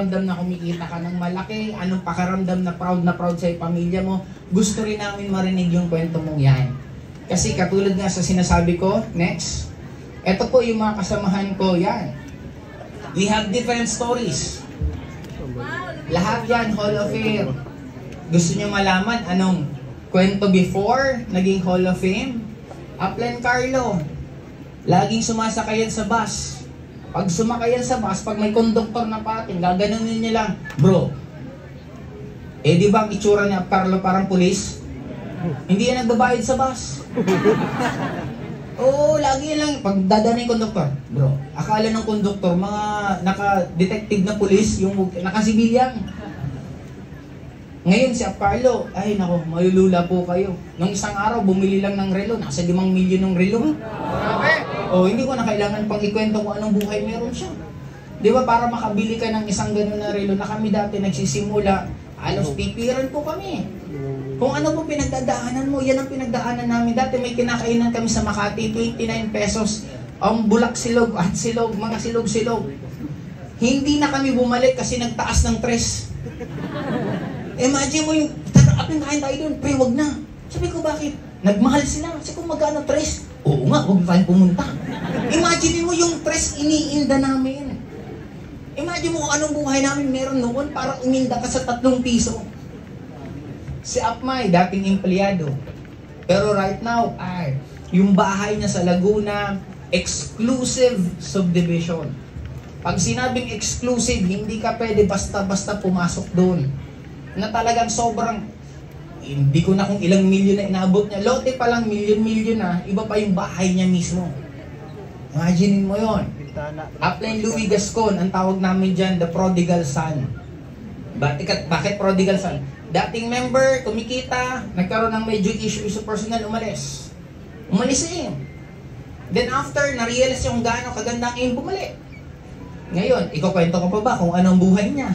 pakiramdam na kumikita ka ng malaki? Anong pakiramdam na proud sa pamilya mo? Gusto rin namin marinig yung kwento mong yan. Kasi katulad nga sa sinasabi ko, next, eto po yung mga kasamahan ko, yan. We have different stories. Lahat yan, Hall of Fame. Gusto nyo malaman anong kwento before naging Hall of Fame? Upline Carlo, laging sumasakayan sa bus. Pag sumakayan sa bus, pag may konduktor na pating, gaganunin niya lang, bro, di ba ang itsura niya, Carlo, parang pulis? Hindi yan nagbabayad sa bus. Oo, lagi lang. Pag dadaan yung konduktor, bro, akala ng konduktor, mga naka-detective na pulis, yung naka-sibilyang. Ngayon si Carlo, ay nako, malulula po kayo. Nung isang araw, bumili lang ng relo, nasa 5 milyon ng relo. O, hindi ko na kailangan pang ikwento kung anong buhay meron siya. Di ba, para makabili ka ng isang ganun na relo na kami dati nagsisimula, alos pipiran po kami. Kung ano po pinagdadaanan mo, yan ang pinagdaanan namin. Dati may kinakainan kami sa Makati, 29 pesos. Ang bulak silog at silog, mga silog-silog. Hindi na kami bumalik kasi nagtaas ng tres. Imagine mo yung, tatapin kain tayo doon, pre, wag na. Sabi ko, bakit? Nagmahal sila. Sabi ko, magkano tres? Oo nga, huwag tayo pumunta. Imagine mo yung tres iniinda namin. Imagine mo kung anong buhay namin meron noon, parang uminda ka sa 3 piso. Si Apmay, dating empleyado. Pero right now, yung bahay niya sa Laguna, exclusive subdivision. Pag sinabing exclusive, hindi ka pwede basta-basta pumasok doon. Na talagang sobrang, hindi ko na kung ilang milyon na inaabot niya. Lote pa lang milyon-milyon na, iba pa yung bahay niya mismo. Imagine mo yon. Upline Louis Gascon, ang tawag namin dyan, the prodigal son. Bakit prodigal son? Dating member, kumikita, nagkaroon ng medyo issue personal, umalis. Umalis na yun. Then after, na-realize yung gaano kaganda ngayon, bumalik. Ngayon, ikukwento ko pa ba kung anong buhay niya?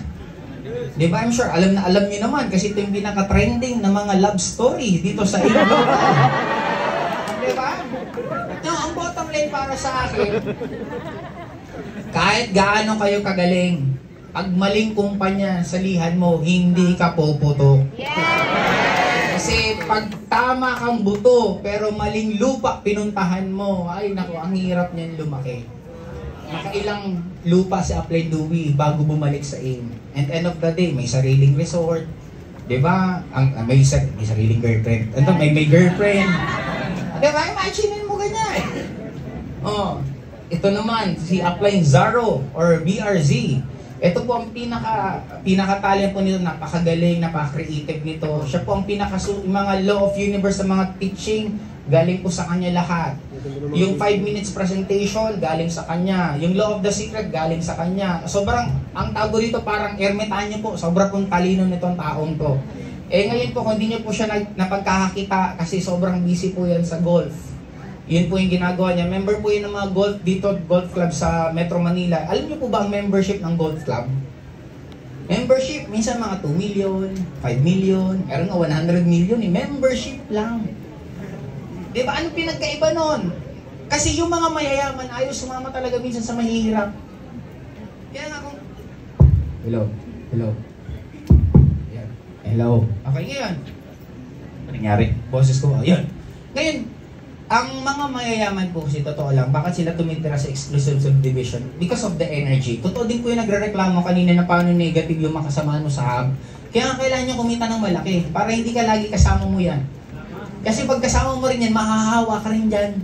Di ba? I'm sure, alam niyo naman, kasi ito yung pinaka-trending na mga love story dito sa inyo. Di ba? No, ang bottom line para sa akin, kahit gaano kayo kagaling, pag maling kumpanya sa lihan mo, hindi ka puputok. Kasi pag tama kang buto, pero maling lupa pinuntahan mo, ay naku, ang hirap niyan lumaki. Nakailang lupa si Upline Louie bago bumalik sa AIM. And end of the day, may sariling resort. Diba? May sariling girlfriend. May girlfriend. Diba? Imagine mo ganyan. Oh, ito naman, si Upline Zaro or BRZ. Ito po ang pinaka-talent po nito, napakagaling, napaka-creative nito. Siya po ang mga law of universe sa mga teaching, galing po sa kanya lahat. Yung 5 minutes presentation, galing sa kanya. Yung law of the secret, galing sa kanya. Sobrang, ang tago dito parang ermitanyo po, sobrang pong talino nitong taong to. Ngayon po, kung hindi nyo po siya napagkakakita, kasi sobrang busy po yan sa golf. Yun po yung ginagawa niya. Member po yun ng mga golf dito, golf club sa Metro Manila. Alam niyo po ba ang membership ng golf club? Membership, minsan mga 2 million, 5 million, meron nga 100 million, membership lang. Diba? Anong pinagkaiba nun? Kasi yung mga mayayaman, ayaw sumama talaga minsan sa mahihirap. Kaya nga kung... Hello? Yan. Hello? Okay, ngayon. Ano nangyari? Boses ko, yun. Ngayon, ang mga mayayaman po kasi totoo lang, bakit sila tumitira sa exclusive subdivision? Because of the energy. Totoo din po yung nagre-reklamo kanina na paano negative yung makasama mo sa hub. Kaya nga kailangan nyo kumita ng malaki para hindi ka lagi kasama mo yan. Kasi pag kasama mo rin yan, mahahawa ka rin dyan.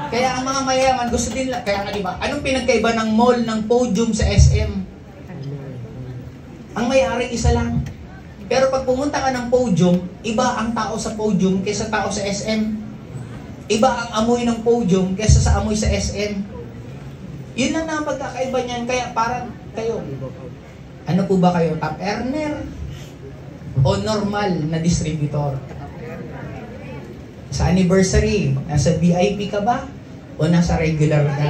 Kaya ang mga mayayaman gusto din, kaya nga diba, anong pinagkaiba ng mall ng Podium sa SM? Ang may-ari isa lang. Pero pag pumunta ka ng Podium, iba ang tao sa Podium kaysa tao sa SM. Iba ang amoy ng Podium kaysa sa amoy sa SM. Yun lang na ang pagkakaiba niyan. Kaya parang kayo, ano po ba kayo? Top earner? O normal na distributor? Sa anniversary, nasa VIP ka ba? O nasa regular ka?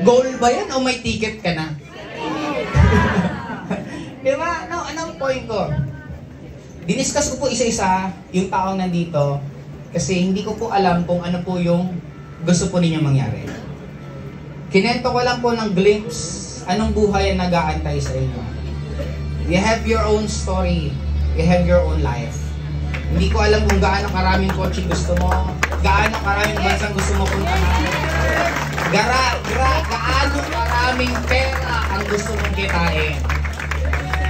Goal ba yan o may ticket ka na? Diba? No, anong point ko? Diniscuss ko po isa-isa yung taong nandito kasi hindi ko po alam kung ano po yung gusto po ninyo mangyari. Kinento ko lang po ng glimpse anong buhay ang nag-aantay sa inyo? You have your own story. You have your own life. Hindi ko alam kung gaano karaming kotse gusto mo, gaano karaming bansang gusto mo puntahan. Gaano karaming pera ang gusto mong kitain.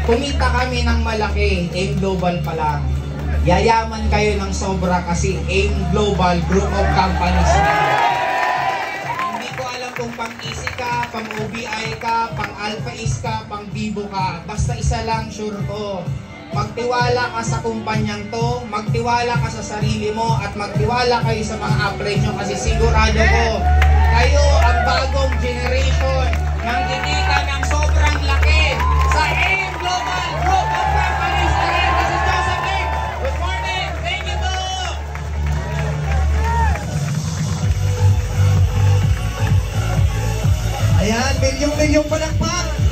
Kumita kami ng malaki, AIM Global pa lang. Yayaman kayo ng sobra kasi AIM Global Group of Companies na. Hindi ko alam kung pang-easy ka, pang-OBI ka, pang-Alpha-Is ka, pang-Vivo ka. Basta isa lang, sure ko. Magtiwala ka sa kumpanyang to, magtiwala ka sa sarili mo, at magtiwala kayo sa mga upgrade nyo kasi sigurado ko, kayo ang bagong generation ng kikita ng sobrang laki sa AIM Global Group of Companies. Again, this is Joseph Lim. Good morning. Thank you po. Ayan, milyong-milyong palakpak.